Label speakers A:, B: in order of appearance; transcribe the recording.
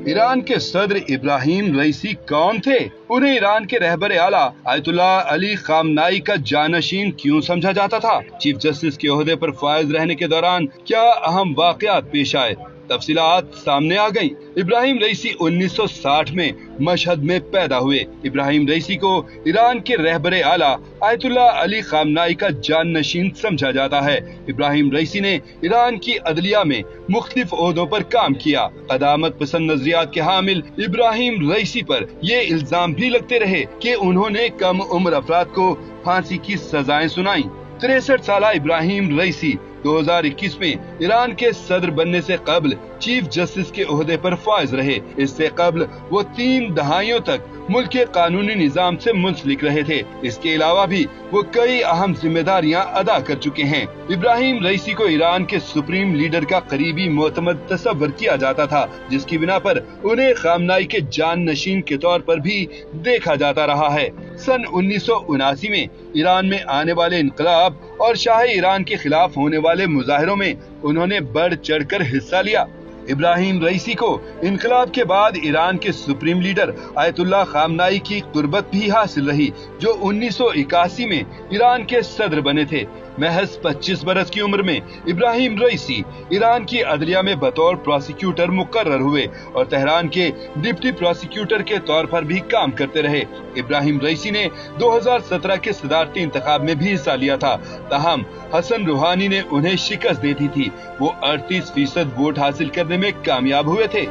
A: Iran के सदर इब्राहिम रईसी कौन थे? उन्हें ईरान के रहबर आला आयतुल्लाह अली खामनाई का जानशीन क्यों समझा जाता था? चीफ जस्टिस के ओहदे पर फायज रहने के दौरान क्या अहम वाकयात पेश आए? तफसीलात सामने आ गयी। इब्राहिम रईसी 1960 में मशहद में पैदा हुए। इब्राहिम रईसी को ईरान के रहबर आला आयतुल्लाह अली खामनाई का जानशीन समझा जाता है। इब्राहिम रईसी ने ईरान की अदलिया में मुख्तलिफ ओहदों पर काम किया। कदामत पसंद नजरियात के हामिल इब्राहिम रईसी पर ये इल्जाम भी लगते रहे कि उन्होंने कम उम्र अफराद को फांसी की सजाएं सुनाई। 63 साला इब्राहिम रईसी 2021 में ईरान के सदर बनने से कबल चीफ जस्टिस के ओहदे पर फाइज रहे। इससे कबल वो 3 दहाइयों तक मुल्क के कानूनी निजाम से मुंसलिक रहे थे। इसके अलावा भी वो कई अहम जिम्मेदारियां अदा कर चुके हैं। इब्राहिम रईसी को ईरान के सुप्रीम लीडर का करीबी मोतमद तस्वर किया जाता था, जिसकी बिना पर उन्हें खामनाई के जानशीन के तौर पर भी देखा जाता रहा है। सन 1979 में ईरान में आने वाले इनकलाब और शाह ईरान के खिलाफ होने वाले मुजाहिरों में उन्होंने बढ़ चढ़कर हिस्सा लिया। इब्राहिम रईसी को इनकलाब के बाद ईरान के सुप्रीम लीडर आयतुल्लाह खामनाई की कुर्बत भी हासिल रही, जो 1981 में ईरान के सदर बने थे। महज 25 बरस की उम्र में इब्राहिम रईसी ईरान की अदलिया में बतौर प्रोसिक्यूटर मुकर्रर हुए और तेहरान के डिप्टी प्रोसिक्यूटर के तौर पर भी काम करते रहे। इब्राहिम रईसी ने 2017 के सदारती इंतखाब में भी हिस्सा लिया था, ताहम हसन रूहानी ने उन्हें शिकस्त दे दी थी। वो 38% वोट हासिल करने में कामयाब हुए थे।